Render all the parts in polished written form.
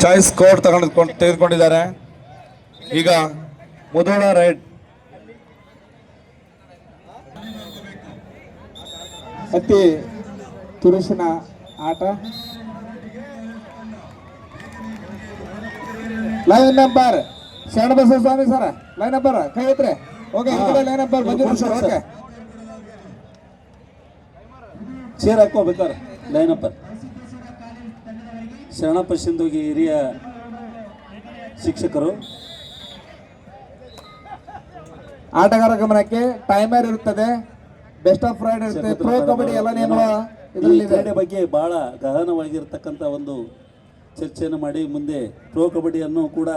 Choice code ತೆಗೆದುಕೊಂಡಿದ್ದಾರೆ. ಈಗ Mudhol ride ಅತಿ ತುರುಸಿನ ಆಟ. Line number Sharanabasava Swamy sir, line number ಕೈ ಐತ್ರಿ. ಓಕೆ, ಲೈನ್ ನಂಬರ್ ಮಂಜೂರು ಸರ್. ಓಕೆ, ಚೇರ್ ಹಾಕೋಬೇಕಾರೆ ಲೈನ್ ನಂಬರ್. ಶರಣಪ್ಪ ಸಿಂಧುಗಿ ಹಿರಿಯ ಶಿಕ್ಷಕರು. ಆಟಗಾರ ಗಮನಕ್ಕೆ ಟೈಮರ್ ಇರುತ್ತದೆ, ಬೆಸ್ಟ್ ಆಫ್ ರೈಡ್ ಇರುತ್ತೆ, ಪ್ರೋ ಕಬಡ್ಡಿ ಎಲ್ಲ ನಿಯಮ ಇದರಲ್ಲಿ ಕ್ರೀಡೆ ಬಗ್ಗೆ ಬಹಳ ಗಹನವಾಗಿರ್ತಕ್ಕಂಥ ಒಂದು ಚರ್ಚೆಯನ್ನು ಮಾಡಿ ಮುಂದೆ ಪ್ರೋ ಕಬಡ್ಡಿಯನ್ನು ಕೂಡ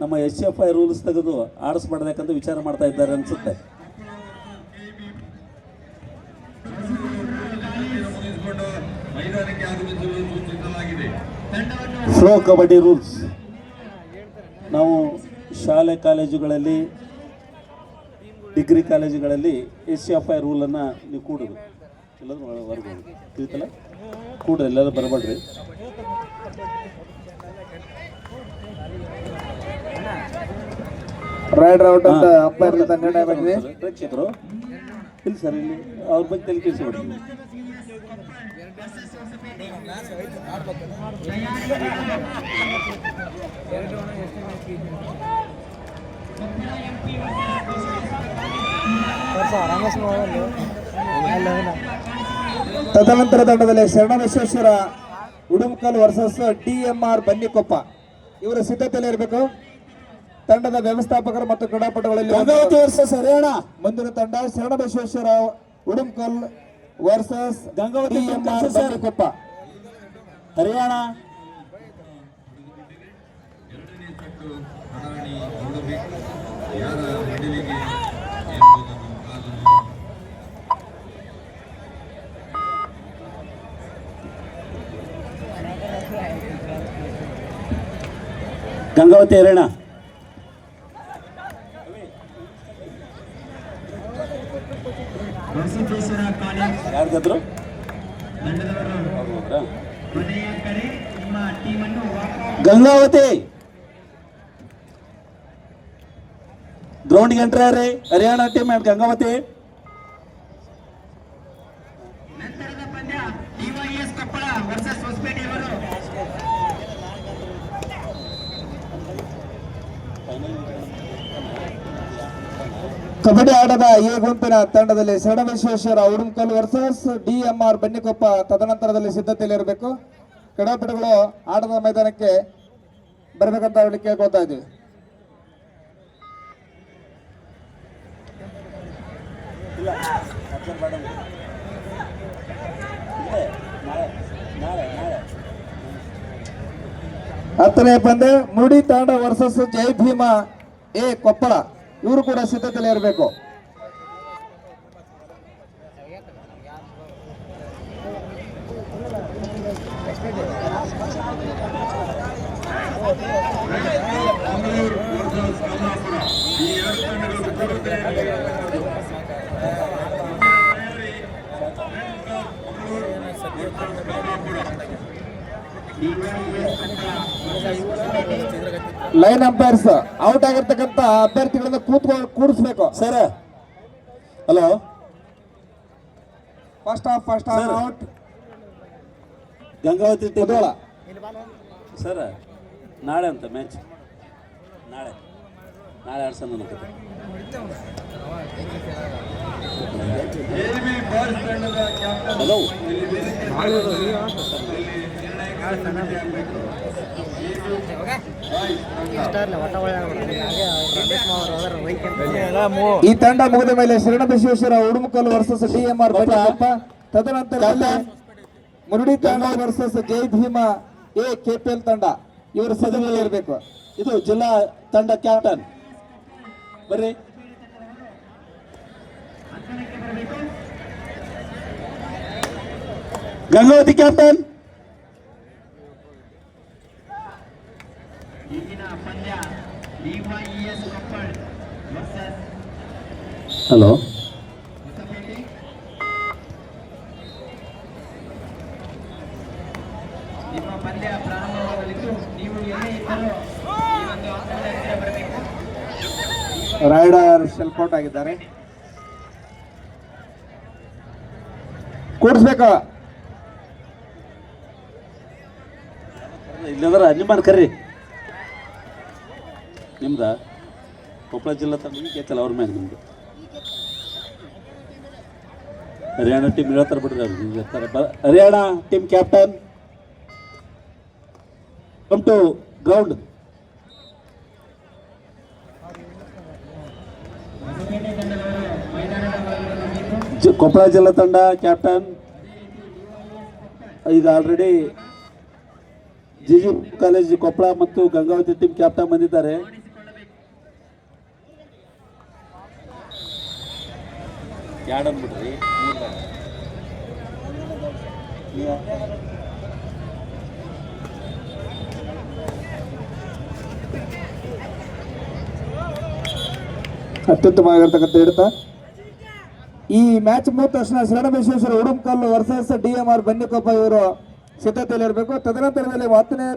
ನಮ್ಮ SFI ರೂಲ್ಸ್ ತೆಗೆದು ಆಡಿಸ್ಬಾರ್ದಕ್ಕಂತ ವಿಚಾರ ಮಾಡ್ತಾ ಇದ್ದಾರೆ ಅನ್ಸುತ್ತೆ. ಪ್ರೋ ಕಬಡ್ಡಿ ರೂಲ್ಸ್ ನಾವು ಶಾಲೆ ಕಾಲೇಜುಗಳಲ್ಲಿ, ಡಿಗ್ರಿ ಕಾಲೇಜುಗಳಲ್ಲಿ SFI ರೂಲನ್ನು ನೀವು ಕೂಡುದು, ಎಲ್ಲರೂ ಹೊರಗೆ ತಿಳಿತಲ್ಲ, ಕೂಡ್ರಿ, ಎಲ್ಲರೂ ಬರಬೇಡ್ರಿ. ರೈಡ್ ಔಟ್ ಅಂತ ಅಂಪೈರ್ ನಿರ್ಣಯ ಬಂದಿದೆ. ಪ್ರೇಕ್ಷಕರು ಇಲ್ಲಿ ಸರ್, ಇಲ್ಲಿ ಅವ್ರ ಬಗ್ಗೆ ತಲೆ ಕೆಡಿಸಿಬಿಡ್ರಿ. ತದನಂತರ ತಂಡದಲ್ಲಿ ಶರಣಬಸವೇಶ್ವರ ಉಡುಮಕಲ್ ವರ್ಸಸ್ DMR ಬನ್ನಿಕೊಪ್ಪ ಇವರ ಸಿದ್ಧತೆಯಲ್ಲಿ ಇರಬೇಕು. ತಂಡದ ವ್ಯವಸ್ಥಾಪಕರು ಮತ್ತು ಕ್ರೀಡಾಪಟುಗಳಲ್ಲಿ ಗಂಗಾವತಿ ವರ್ಸಸ್ ಹರಿಯಾಣ. ಮುಂದಿನ ತಂಡ ಶರಣಬಸವೇಶ್ವರ ಉಡುಮಕಲ್ ವರ್ಸಸ್ ಗಂಗಾವತಿ DMR ಬನ್ನಿಕೊಪ್ಪ ಹರಿಯಾಣ. ಗಂಗಾವತಿ ಹರಿಯಾಣ. ಯಾರಿಗಾದ್ರು ಗಂಗಾವತಿ ಗ್ರೌಂಡ್ಗೆ ಎಂಟ್ರಿ ಯಾರೇ ಹರಿಯಾಣ ಟೀಮ್ ಅಂಡ್ ಗಂಗಾವತಿ. ಕಬಡ್ಡಿ ಆಟದ ಎ ಗುಂಪಿನ ತಂಡದಲ್ಲಿ ಶರಣಬಸವೇಶ್ವರ ಉಡುಮಕಲ್ ವರ್ಸಸ್ DMR ಬನ್ನಿಕೊಪ್ಪ ತದನಂತರದಲ್ಲಿ ಸಿದ್ಧತೆಯಲ್ಲಿ ಇರಬೇಕು. ಕ್ರೀಡಾಪಟುಗಳು ಆಟದ ಮೈದಾನಕ್ಕೆ ಬರಬೇಕಂತ ಹೇಳಿ ಕೇಳ್ಕೊತಾ ಇದ್ದೀವಿ. ಹತ್ತನೇ ಪಂದ್ಯ ಮುಡಿ ತಾಂಡ ವರ್ಸಸ್ ಜೈ ಭೀಮ ಎ ಕೊಪ್ಪಳ. ಇವರು ಕೂಡ ಸಿದ್ಧತೆಯಲ್ಲಿ ಇರಬೇಕು. ಲೈನ್ ಅಂಪೈರ್ಸ್ ಔಟ್ ಆಗಿರ್ತಕ್ಕಂಥ ಅಭ್ಯರ್ಥಿಗಳನ್ನ ಕೂಡಿಸ್ಬೇಕು sir. Hello, first of out Gangavathi team Mudhol. Sir, ನಾಳೆ ಅಂತ ಮ್ಯಾಚ್, ನಾಳೆ ಆಡ್ಸೋಣ ಅನ್ನಕತ್ತೆ. ಹಲೋ, ಈ ತಂಡ ಮುಗಿದ ಮೇಲೆ ಶರಣಬಸವೇಶ್ವರ ಉಡುಮಕಲ್ ವರ್ಸಸ್ DMR ಬನ್ನಿಕೊಪ್ಪ, ತದನಂತರ ಮುರುಡಿ ತಂಡ versus Jai Bhima A KPL ತಂಡ ಇವರು ಸದನದಲ್ಲಿ ಇರಬೇಕು. ಇದು ಜಿಲ್ಲಾ ತಂಡ ಕ್ಯಾಪ್ಟನ್ ಬರ್ರಿ. ಗಂಗಾವತಿ ಕ್ಯಾಪ್ಟನ್. ಹಲೋ, ನಿಮ್ಮ ಪಂದ್ಯ ಪ್ರಾರಂಭವಾಗಲಿದ್ದು ನೀವು ರೈಡರ್ ಶೆಲ್ಫೌಟ್ ಆಗಿದ್ದಾರೆ. ಕೂಡಿಸ್ಬೇಕು. ಇಲ್ಲಂದ್ರೆ ನಿಮ್ಮನ್ನು ಕರ್ರಿ. ನಿಮ್ದ ಕೊಪ್ಪಳ ಜಿಲ್ಲಾ ತಂಡ ಕೇಳ್ತಲ್ಲ ಅವ್ರ ಮ್ಯಾಗ ನಿಮ್ದು ಹರಿಯಾಣ ಟೀಮ್ ಹೇಳ್ತಾರೆ ಬಿಡ್ರಿ ಅವ್ರು. Haryana team captain come to ground. Koppal ಜಿಲ್ಲಾ ತಂಡ ಕ್ಯಾಪ್ಟನ್ ಈಗ ಆಲ್ರೆಡಿ ಜಿಜಿ ಕಾಲೇಜ್ ಕೊಪ್ಪಳ ಮತ್ತು ಗಂಗಾವತಿ ಟೀಮ್ ಕ್ಯಾಪ್ಟನ್ ಬಂದಿದ್ದಾರೆ. ಬಿಡ್ರಿ ಅತ್ಯುತ್ತಮವಾಗಿರ್ತಕ್ಕಂಥ ಹಿಡಿತ. ಈ ಮ್ಯಾಚ್ ಮುಗಿದ ತಕ್ಷಣ ಶರಣಬಸವೇಶ್ವರ ಉಡುಂಕಲ್ಲು ವರ್ಸಸ್ DMR ಬನ್ನಿಕೊಪ್ಪ ಇವರು ಸಿದ್ಧತೆಯಲ್ಲಿರಬೇಕು. ತದನಂತರದಲ್ಲಿ 10ನೇ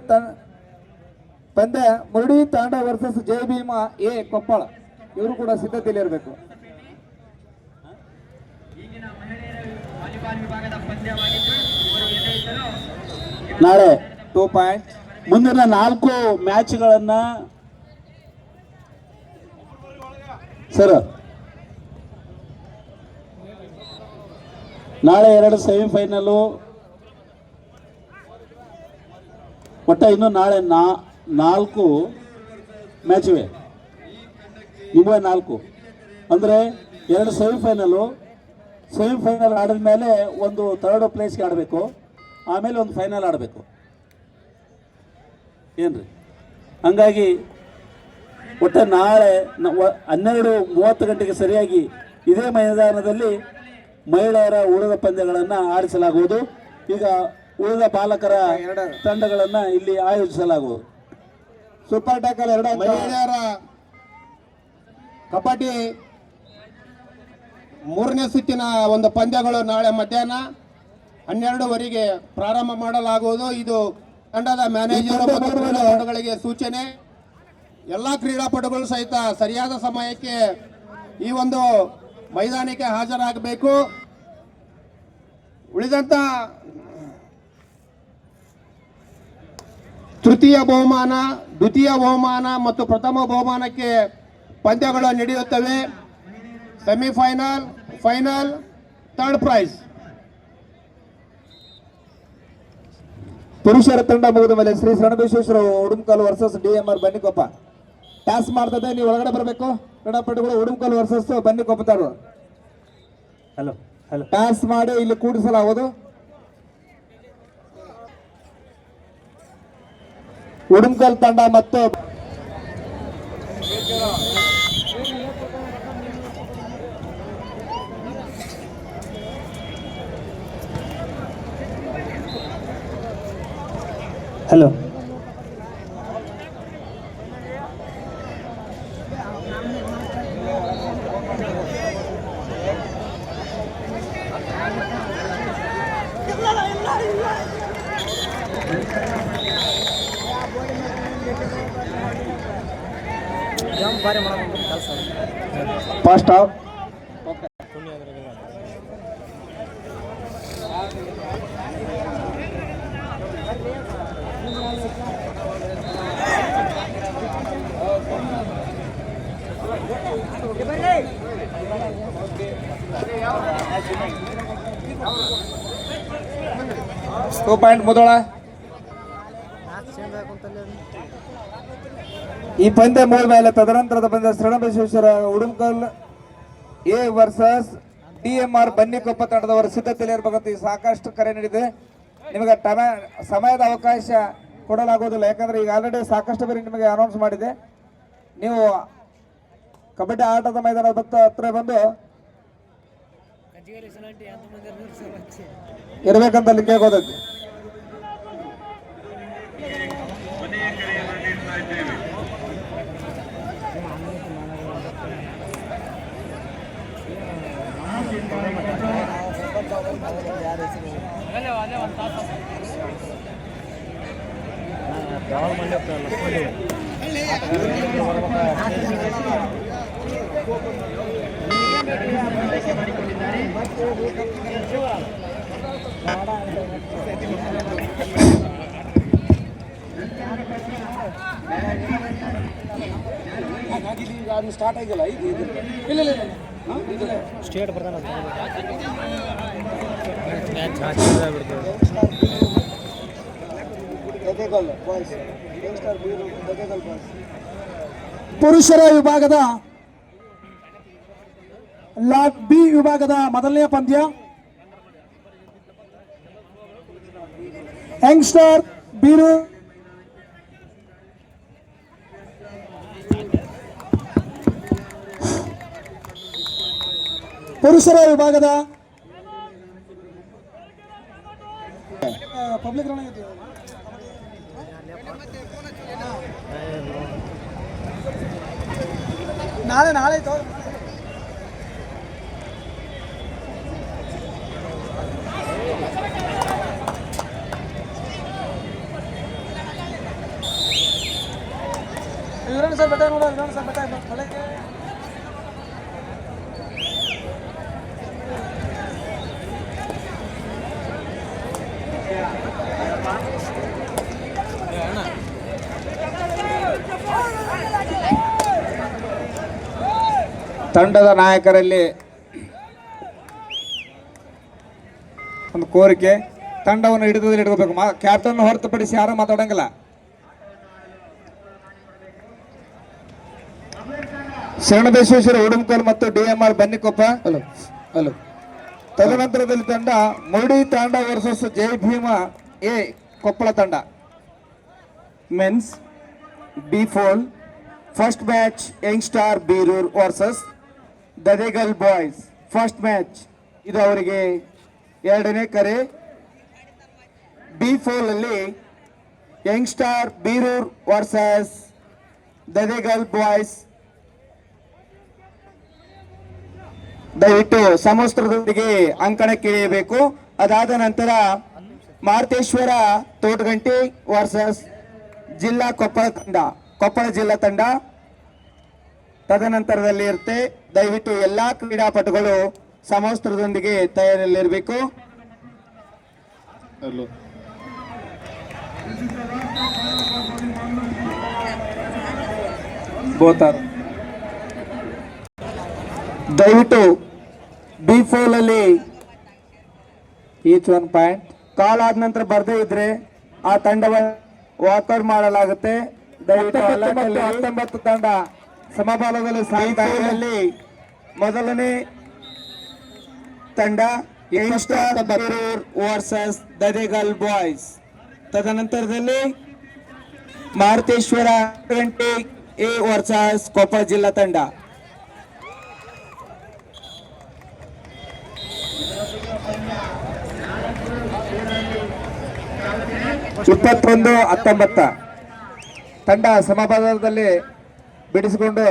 ಪಂದ್ಯ ಮುರಡಿ ತಾಂಡ ವರ್ಸಸ್ ಜೈ ಭೀಮಾ ಎ ಕೊಪ್ಪಳ ಇವರು ಕೂಡ ಸಿದ್ಧತೆಯಲ್ಲಿರಬೇಕು. ನಾಳೆ 2 ಪಾಯಿಂಟ್. ಮುಂದಿನ 4 ಮ್ಯಾಚ್ಗಳನ್ನು ಸರ್ ನಾಳೆ 2 ಸೆಮಿಫೈನಲು ಒಟ್ಟ ಇನ್ನು ನಾಳೆ 4 ಮ್ಯಾಚ್ ಇವೆ. ಇವೆ 4 ಅಂದರೆ 2 ಸೆಮಿಫೈನಲು. ಸೆಮಿಫೈನಲ್ ಆಡಿದ ಮೇಲೆ ಒಂದು 3rd ಪ್ಲೇಸ್ಗೆ ಆಡಬೇಕು, ಆಮೇಲೆ ಒಂದು ಫೈನಲ್ ಆಡಬೇಕು ಏನ್ರಿ. ಹಂಗಾಗಿ ಒಟ್ಟು ನಾಳೆ 12:30 ಗಂಟೆಗೆ ಸರಿಯಾಗಿ ಇದೇ ಮೈದಾನದಲ್ಲಿ ಮಹಿಳೆಯರ ಉಳಿದ ಪಂದ್ಯಗಳನ್ನು ಆಡಿಸಲಾಗುವುದು. ಈಗ ಉಳಿದ ಬಾಲಕರ ತಂಡಗಳನ್ನು ಇಲ್ಲಿ ಆಯೋಜಿಸಲಾಗುವುದು. ಸೂಪರ್ ಟ್ಯಾಕಲ್ 2 ಮಹಿಳೆಯರ ಕಬಡ್ಡಿ 3ನೇ ಸುತ್ತಿನ ಒಂದು ಪಂದ್ಯಗಳು ನಾಳೆ ಮಧ್ಯಾಹ್ನ 12:15ಗೆ ಪ್ರಾರಂಭ ಮಾಡಲಾಗುವುದು. ಇದು ತಂಡದ ಮ್ಯಾನೇಜರ್ ಮತ್ತು ಕ್ರೀಡಾಪಟುಗಳಿಗೆ ಸೂಚನೆ. ಎಲ್ಲ ಕ್ರೀಡಾಪಟುಗಳು ಸಹಿತ ಸರಿಯಾದ ಸಮಯಕ್ಕೆ ಈ ಒಂದು ಮೈದಾನಕ್ಕೆ ಹಾಜರಾಗಬೇಕು. ಉಳಿದಂತ ತೃತೀಯ ಬಹುಮಾನ, ದ್ವಿತೀಯ ಬಹುಮಾನ ಮತ್ತು ಪ್ರಥಮ ಬಹುಮಾನಕ್ಕೆ ಪಂದ್ಯಗಳು ನಡೆಯುತ್ತವೆ. Semifinal, final, 3rd prize. ಪುರುಷರ ತಂಡ ಮುಗಿದ ಮೇಲೆ Shri Sharanabasaveshwara Udunkal versus DMR Bannikoppa toss ಮಾಡ್ತದೆ. ನೀವು ಒಳಗಡೆ ಬರಬೇಕು. ಕ್ರೀಡಾಪಟುಗಳು ಉಡುಂಕಲ್ ವರ್ಸಸ್ ಬನ್ನಿಕೊಪ್ಪ ತಾರು ಹಲೋ ಹಲೋ ಟಾಸ್ ಮಾಡಿ ಇಲ್ಲಿ ಕೂಡಿಸಲಾಗುವುದು. ಉಡುಂಕಲ್ ತಂಡ ಮತ್ತು hello first half two point Mudhol. ಈ ಪಂದ್ಯ ಮುಗಿದ ಮೇಲೆ ತದನಂತರದ ಪಂದ್ಯ Sharanabasaveshwara Udunkal A versus DMR Bannikoppa ತಂಡದವರ ಸಿದ್ಧತೆಯಲ್ಲಿ ಇರಬೇಕಂತ ಸಾಕಷ್ಟು ಕರೆ ನೀಡಿದೆ. ನಿಮಗೆ ಸಮಯದ ಅವಕಾಶ ಕೊಡಲಾಗುವುದಿಲ್ಲ, ಯಾಕಂದ್ರೆ ಈಗ ಆಲ್ರೆಡಿ ಸಾಕಷ್ಟು ಬೇರೆ ನಿಮಗೆ ಅನೌನ್ಸ್ ಮಾಡಿದೆ. ನೀವು ಕಬಡ್ಡಿ ಆಟದ ಮೈದಾನದ ಹತ್ರ ಬಂದು ಇರ್ಬೇಕಂತ ಅಲ್ಲಿ ಕೇಳ್ಕೋದಕ್ಕೆ. ಸ್ಟಾರ್ಟ್ ಆಗಿಲ್ಲ ಇಲ್ಲ ಸ್ಟೇಟ್ ಬರ್ತಾನೆ ಪುರುಷರ ವಿಭಾಗದ ಲಾಟ್ ಬಿ ವಿಭಾಗದ ಮೊದಲನೆಯ ಪಂದ್ಯ ಯಂಗ್ಸ್ಟರ್ ಬೀರು ಪುರುಷರ ವಿಭಾಗದ ಪಬ್ಲಿಕ್ ನಾಳೆ ಸರ್ ಬೆಟ್ಟ ನೋಡೋ ಸರ್ ಬೆಟ್ಟ ತಂಡದ ನಾಯಕರಲ್ಲಿ ಒಂದು ಕೋರಿಕೆ, ತಂಡವನ್ನು ಹಿಡಿದಲ್ಲಿ ಇಟ್ಕೋಬೇಕು. ಕ್ಯಾಪ್ಟನ್ ಹೊರತುಪಡಿಸಿ ಯಾರು ಮಾತಾಡಂಗಿಲ್ಲ. ಶರಣಬಸವೇಶ್ವರ ಉಡುಮಕಲ್ ಮತ್ತು DMR ಬನ್ನಿಕೊಪ್ಪ. ಹಲೋ. ತದನಂತರದಲ್ಲಿ ತಂಡ ಮುರುಡಿ ತಾಂಡ ವರ್ಸಸ್ ಜೈ ಭೀಮ ಎ ಕೊಪ್ಪಳ ತಂಡ. Men's B4 first match young star Beerur versus Dadegal boys. First match ಇದು ಅವರಿಗೆ ಎರಡನೇ ಕರೆ. B4 ಅಲ್ಲಿ young star Beerur versus Dadegal boys. ದಯವಿಟ್ಟು ಸಮವಸ್ತ್ರದೊಂದಿಗೆ ಅಂಕಣಕ್ಕಿಳಿಯಬೇಕು. ಅದಾದ ನಂತರ ಮಾರ್ತೇಶ್ವರ ತೋಟಗಂಟಿ ವರ್ಸಸ್ ಜಿಲ್ಲಾ ಕೊಪ್ಪಳ ಜಿಲ್ಲಾ ತಂಡ ತದನಂತರದಲ್ಲಿ ಇರುತ್ತೆ. ದಯವಿಟ್ಟು ಎಲ್ಲಾ ಕ್ರೀಡಾಪಟುಗಳು ಸಮವಸ್ತ್ರದೊಂದಿಗೆ ತಯಾರಿಯಲ್ಲಿರಬೇಕು. ದಯವಿಟ್ಟು B4 ಅಲ್ಲಿ ಈಚ್ 1 ಪಾಯಿಂಟ್ ಕಾಲ್ ಆದ ನಂತರ ಬರ್ದೇ ಇದ್ರೆ ಆ ತಂಡವನ್ನು ವಾಕೌಟ್ ಮಾಡಲಾಗುತ್ತೆ. ದಯವಿಟ್ಟು 19 ತಂಡ ಸಮಬಾಲದಲ್ಲಿ ಸಾಯಿನಲ್ಲಿ ಮೊದಲನೇ ತಂಡ youngster Beerur versus Dadegal boys. ತದನಂತರದಲ್ಲಿ ಮಾರುತೇಶ್ವರ ಗಂಟೆ ಎ ವರ್ಸಸ್ ಕೊಪ್ಪಳ ಜಿಲ್ಲಾ ತಂಡ. ಇಪ್ಪತ್ತೊಂದು 19 ತಂಡ ಸಮಬಾಲದಲ್ಲಿ ಬಿಡಿಸಿಕೊಂಡು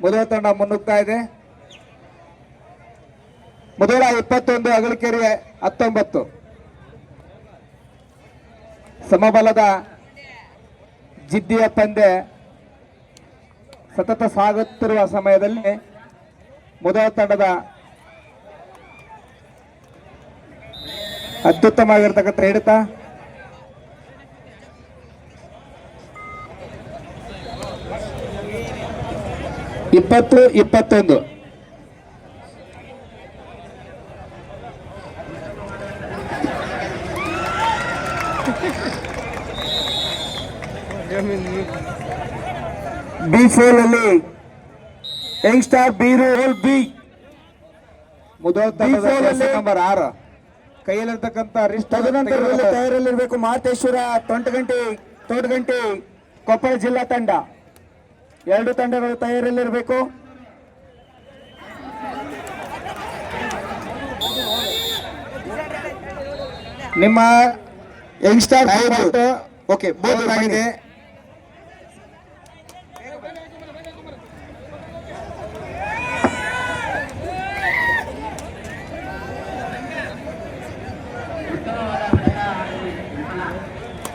ಮೊದಲ ತಂಡ ಮುನ್ನುಗ್ತಾ ಇದೆ. ಮೊದಲ 21 ಅಗಲಕೆರೆ 19 ಸಮಬಲದ ಜಿದ್ದಿಯ ಪಂದ್ಯ ಸತತ ಸಾಗುತ್ತಿರುವ ಸಮಯದಲ್ಲಿ ಮೊದಲ ತಂಡದ ಅತ್ಯುತ್ತಮವಾಗಿರ್ತಕ್ಕಂಥ ಹಿಡಿತ ಇಪ್ಪತ್ತು 21 B4 ಅಲ್ಲಿ ಯಂಗ್ಸ್ಟಾರ್ ಬೀರೂರ್ ಬಿ ಮೊದಲ ನಂಬರ್ 6 ಕೈಯಲ್ಲಿರ್ತಕ್ಕಂಥ ತದನಂತರದಲ್ಲಿ ತಯಾರಲ್ಲಿರಬೇಕು. ಮಾತೇಶ್ವರ ತೋಟಗಂಟಿ ಕೊಪ್ಪಳ ಜಿಲ್ಲಾ ತಂಡ. ಎರಡು ತಂಡಗಳು ತಯಾರಲ್ಲಿರಬೇಕು. ನಿಮ್ಮ ಯಂಗ್ಸ್ಟಾರ್ ಓಕೆ ಬೋರ್ಡ್ ಆಗಿದೆ.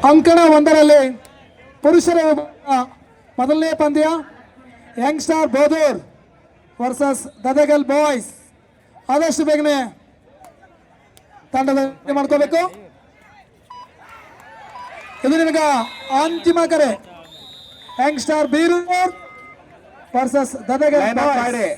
ಅಂಕಣ 1ರಲ್ಲಿ ಪುರುಷರ ವಿಭಾಗ ಮೊದಲನೇ ಪಂದ್ಯ young star Bodur versus Gadagal boys. ಆದಷ್ಟು ಬೇಗನೆ ತಂಡದ ಮಾಡ್ಕೋಬೇಕು. ಇದು ನಿಮಗೆ ಅಂತಿಮ ಕರೆ. Young star Beerur versus Gadagal boys.